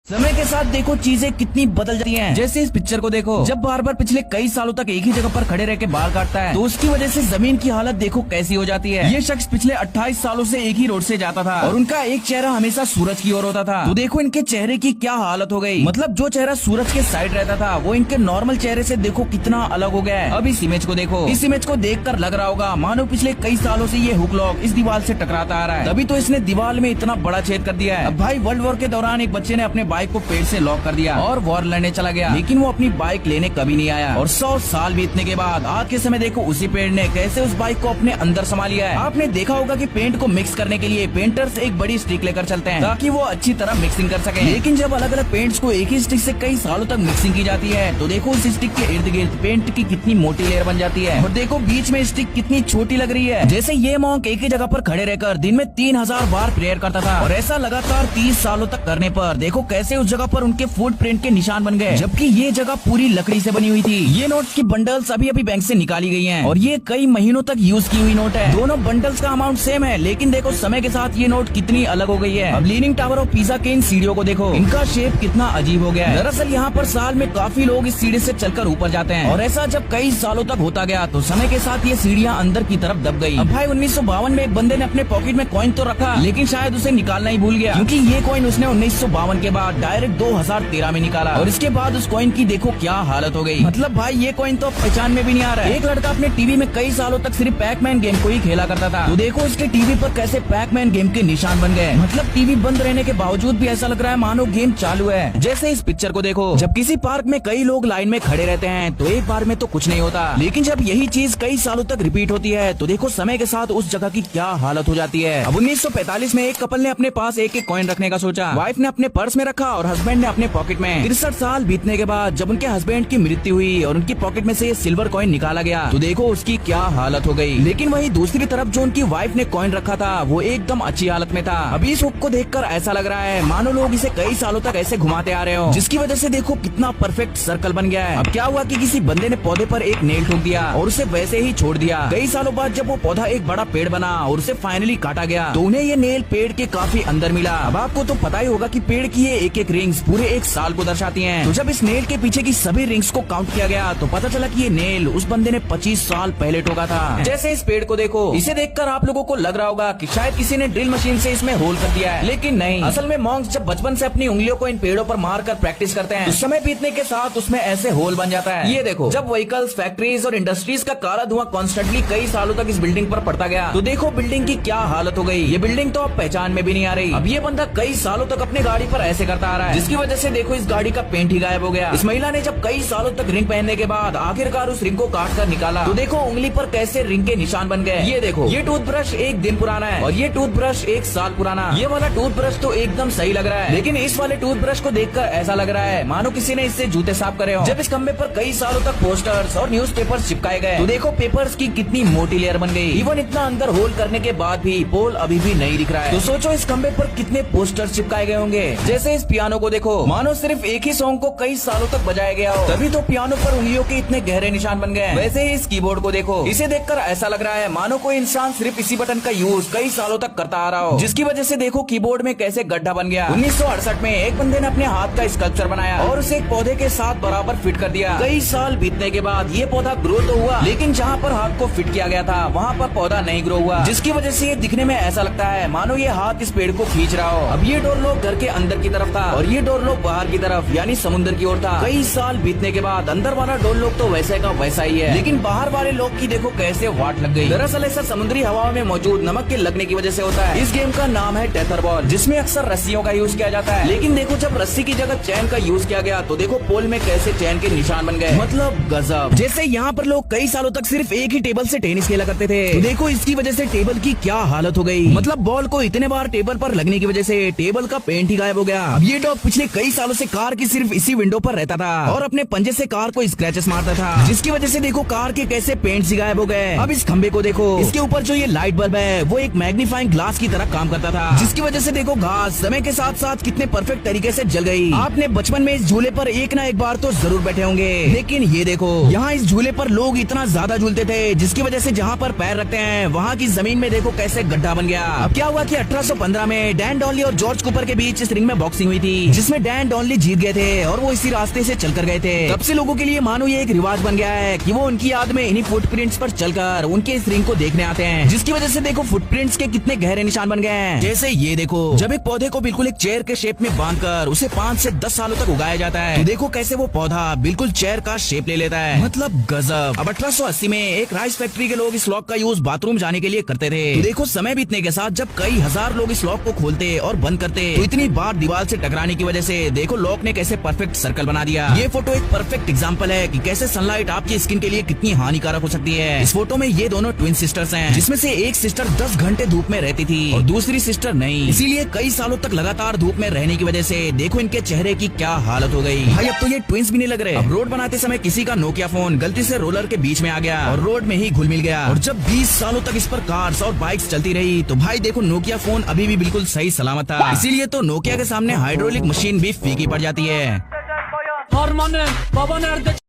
समय के साथ देखो चीजें कितनी बदल जाती हैं। जैसे इस पिक्चर को देखो, जब बार बार पिछले कई सालों तक एक ही जगह पर खड़े रह के बाल काटता है तो उसकी वजह से जमीन की हालत देखो कैसी हो जाती है। ये शख्स पिछले 28 सालों से एक ही रोड से जाता था और उनका एक चेहरा हमेशा सूरज की ओर होता था। तो देखो इनके चेहरे की क्या हालत हो गई। मतलब जो चेहरा सूरज के साइड रहता था वो इनके नॉर्मल चेहरे से देखो कितना अलग हो गया है। अब इस इमेज को देखो, इस इमेज को देखकर लग रहा होगा मानो पिछले कई सालों से ये हुक लॉक इस दीवार से टकराता आ रहा है, तभी तो इसने दीवार में इतना बड़ा छेद कर दिया है। अब भाई वर्ल्ड वॉर के दौरान एक बच्चे ने अपने बाइक को पेड़ से लॉक कर दिया और वॉर लड़ने चला गया, लेकिन वो अपनी बाइक लेने कभी नहीं आया। और 100 साल बीतने के बाद आज के समय देखो उसी पेड़ ने कैसे उस बाइक को अपने अंदर समा लिया है। आपने देखा होगा कि पेंट को मिक्स करने के लिए पेंटर्स एक बड़ी स्टिक लेकर चलते हैं ताकि वो अच्छी तरह मिक्सिंग कर सके, लेकिन जब अलग अलग पेंट्स को एक ही स्टिक से कई सालों तक मिक्सिंग की जाती है तो देखो उस स्टिक के इर्द गिर्द पेंट की कितनी मोटी लेयर बन जाती है और देखो बीच में स्टिक कितनी छोटी लग रही है। जैसे ये मॉन्क एक ही जगह पर खड़े रहकर दिन में 3000 बार प्रेयर करता था और ऐसा लगातार 30 सालों तक करने पर देखो कैसे उस जगह पर उनके फुटप्रिंट के निशान बन गए, जबकि ये जगह पूरी लकड़ी से बनी हुई थी। ये नोट्स की बंडल्स अभी अभी बैंक से निकाली गई हैं और ये कई महीनों तक यूज की हुई नोट है। दोनों बंडल्स का अमाउंट सेम है, लेकिन देखो समय के साथ ये नोट कितनी अलग हो गई है। अब लीनिंग टावर ऑफ पिज़ा के इन सीढ़ियों को देखो, इनका शेप कितना अजीब हो गया है। दरअसल यहाँ पर साल में काफी लोग इस सीढ़ी से चलकर ऊपर जाते हैं और ऐसा जब कई सालों तक होता गया तो समय के साथ ये सीढ़ियाँ अंदर की तरफ दब गयी। अब भाई 1952 में एक बंदे ने अपने पॉकेट में कॉइन तो रखा, लेकिन शायद उसे निकालना ही भूल गया, क्योंकि ये कॉइन उसने 1952 के बाद डायरेक्ट 2013 में निकाला और इसके बाद उस कॉइन की देखो क्या हालत हो गई। मतलब भाई ये कॉइन तो पहचान में भी नहीं आ रहा है। एक लड़का अपने टीवी में कई सालों तक सिर्फ पैकमैन गेम को ही खेला करता था, तो देखो उसके टीवी पर कैसे पैकमैन गेम के निशान बन गए। मतलब टीवी बंद रहने के बावजूद भी ऐसा लग रहा है मानो गेम चालू है। जैसे इस पिक्चर को देखो, जब किसी पार्क में कई लोग लाइन में खड़े रहते हैं तो एक बार में तो कुछ नहीं होता, लेकिन जब यही चीज कई सालों तक रिपीट होती है तो देखो समय के साथ उस जगह की क्या हालत हो जाती है। अब 1945 में एक कपल ने अपने पास एक कॉइन रखने का सोचा। वाइफ ने अपने पर्स में रखा और हस्बैंड ने अपने पॉकेट में। 63 साल बीतने के बाद जब उनके हस्बैंड की मृत्यु हुई और उनकी पॉकेट में से ये सिल्वर कॉइन निकाला गया तो देखो उसकी क्या हालत हो गई। लेकिन वही दूसरी तरफ जो उनकी वाइफ ने कॉइन रखा था वो एकदम अच्छी हालत में था। अभी इस हुक को देखकर ऐसा लग रहा है मानो लोग इसे कई सालों तक ऐसे घुमाते आ रहे हो, जिसकी वजह से देखो कितना परफेक्ट सर्कल बन गया है। अब क्या हुआ कि किसी बंदे ने पौधे पर एक नेल ठोक दिया और उसे वैसे ही छोड़ दिया। कई सालों बाद जब वो पौधा एक बड़ा पेड़ बना और उसे फाइनली काटा गया तो उन्हें ये नेल पेड़ के काफी अंदर मिला। अब आपको तो पता ही होगा कि पेड़ की ये एक एक रिंग्स पूरे एक साल को दर्शाती हैं। तो जब इस नेल के पीछे की सभी रिंग्स को काउंट किया गया तो पता चला कि ये नेल उस बंदे ने 25 साल पहले ठोका था। जैसे इस पेड़ को देखो, इसे देखकर आप लोगों को लग रहा होगा कि शायद किसी ने ड्रिल मशीन से इसमें होल कर दिया है, लेकिन नहीं। असल में मॉन्क्स जब बचपन से अपनी उंगलियों को इन पेड़ों पर मारकर प्रैक्टिस करते हैं तो समय बीतने के साथ उसमें ऐसे होल बन जाता है। ये देखो, जब व्हीकल्स, फैक्ट्रीज और इंडस्ट्रीज का काला धुआं कॉन्स्टेंटली कई सालों तक इस बिल्डिंग पर पड़ता गया तो देखो बिल्डिंग की क्या हालत हो गई। ये बिल्डिंग तो अब पहचान में भी नहीं आ रही। अब ये बंदा कई सालों तक अपनी गाड़ी पर ऐसे करता आ रहा है, जिसकी वजह से देखो इस गाड़ी का पेंट ही गायब हो गया। इस महिला ने जब कई सालों तक रिंग पहनने के बाद आखिरकार उस रिंग को काट कर निकाला तो देखो उंगली पर कैसे रिंग के निशान बन गए। ये देखो, ये टूथब्रश एक दिन पुराना है और ये टूथब्रश एक साल पुराना। ये वाला टूथब्रश तो एकदम सही लग रहा है, लेकिन इस वाले टूथब्रश को देखकर ऐसा लग रहा है मानो किसी ने इससे जूते साफ करे हो। जब इस खंबे पर कई सालों तक पोस्टर्स और न्यूज़पेपर्स चिपकाए गए तो देखो पेपर्स की कितनी मोटी लेयर बन गई। इवन इतना अंदर होल करने के बाद भी पोल अभी भी नहीं दिख रहा है। तो सोचो इस खंबे पर कितने पोस्टर्स चिपकाए गए होंगे। जैसे इस पियानो को देखो, मानो सिर्फ एक ही सॉन्ग को कई सालों तक बजाया गया हो, तभी तो पियानो पर उंगलियों के इतने गहरे निशान बन गए। वैसे ही इस कीबोर्ड को देखो, इसे देखकर ऐसा लग रहा है मानो कोई इंसान सिर्फ इसी बटन का यूज कई सालों तक करता आ रहा हो, जिसकी वजह से देखो कीबोर्ड में कैसे गड्ढा बन गया। 1968 में एक बंदे ने अपने हाथ का स्कल्पचर बनाया और उसे एक पौधे के साथ बराबर फिट कर दिया। कई साल बीतने के बाद ये पौधा ग्रो तो हुआ, लेकिन जहाँ पर हाथ को फिट किया गया था वहाँ पर पौधा नहीं ग्रो हुआ, जिसकी वजह से ये दिखने में ऐसा लगता है मानो ये हाथ इस पेड़ को खींच रहा हो। अब ये डोर लॉक घर के अंदर की तरफ था और ये डोर लॉक बाहर की तरफ यानी समुद्र की ओर था। कई साल बीतने के बाद अंदर वाला डोर लॉक तो वैसे का वैसा ही है, लेकिन बाहर वाले लॉक की देखो कैसे वाट लग गई। दरअसल ऐसा समुद्री हवा में मौजूद नमक के लगने की वजह से होता है। इस गेम का नाम है टेथर बॉल, जिसमें अक्सर रस्सियों का यूज किया जाता है, लेकिन देखो जब रस्सी की जगह चैन का यूज किया गया तो देखो पोल में कैसे चैन के निशान बन गए। मतलब गजब। जैसे यहाँ पर लोग कई सालों तक सिर्फ एक ही टेबल से टेनिस खेला करते थे तो देखो इसकी वजह से टेबल की क्या हालत हो गई। मतलब बॉल को इतने बार टेबल पर लगने की वजह से टेबल का पेंट ही गायब हो गया। अब ये डॉग पिछले कई सालों से कार की सिर्फ इसी विंडो पर रहता था और अपने पंजे से कार को स्क्रैचेस मारता था, जिसकी वजह से देखो कार के कैसे पेंट्स ही गायब हो गए। अब इस खंबे को देखो, इसके ऊपर जो ये लाइट बल्ब है वो एक मैग्नीफाइंग ग्लास की तरह काम करता था, जिसकी वजह से देखो घास समय के साथ साथ कितने परफेक्ट तरीके से जल गई। आपने बचपन में इस झूले पर एक ना एक बार तो जरूर बैठे होंगे, लेकिन ये देखो यहाँ इस झूले पर लोग इतना ज्यादा झूलते थे जिसकी वजह से जहाँ पर पैर रखते हैं वहाँ की जमीन में देखो कैसे गड्ढा बन गया। अब क्या हुआ कि 1815 में डैन डॉली और जॉर्ज कूपर के बीच इस रिंग में बॉक्सिंग हुई हुई थी जिसमें डैन डॉनली जीत गए थे और वो इसी रास्ते से चलकर गए थे। तब से लोगों के लिए मानो ये एक रिवाज बन गया है कि वो उनकी याद में इन्हीं फुटप्रिंट्स पर चलकर उनके इस रिंग को देखने आते हैं, जिसकी वजह से देखो फुटप्रिंट्स के कितने गहरे निशान बन गए हैं। जैसे ये देखो, जब एक पौधे को बिल्कुल एक चेयर के शेप में बांधकर उसे 5 से 10 सालों तक उगाया जाता है, तो देखो कैसे वो पौधा बिल्कुल चेयर का शेप ले लेता है। मतलब गजब। अब 1880 में एक राइस फैक्ट्री के लोग इस लॉक का यूज बाथरूम जाने के लिए करते थे। तो देखो समय बीतने के साथ जब कई हजार लोग इस लॉक को खोलते और बंद करते, तो इतनी बार दीवार से टकराने की वजह से देखो लॉक ने कैसे परफेक्ट सर्कल बना दिया। ये फोटो एक परफेक्ट एग्जांपल है कि कैसे सनलाइट आपकी स्किन के लिए कितनी हानिकारक हो सकती है। इस फोटो में ये दोनों ट्विन सिस्टर्स हैं, जिसमें से एक सिस्टर 10 घंटे धूप में रहती थी और दूसरी सिस्टर नहीं। इसीलिए कई सालों तक लगातार धूप में रहने की वजह से देखो इनके चेहरे की क्या हालत हो गई। भाई अब तो ये ट्विंस भी नहीं लग रहे। अब रोड बनाते समय किसी का नोकिया फोन गलती से रोलर के बीच में आ गया और रोड में ही घुल मिल गया, और जब 20 सालों तक इस पर कार्स और बाइक्स चलती रही, तो भाई देखो नोकिया फोन अभी भी बिल्कुल सही सलामत था। इसीलिए तो नोकिया के सामने हाइड्रोलिक मशीन भी फीकी पड़ जाती है।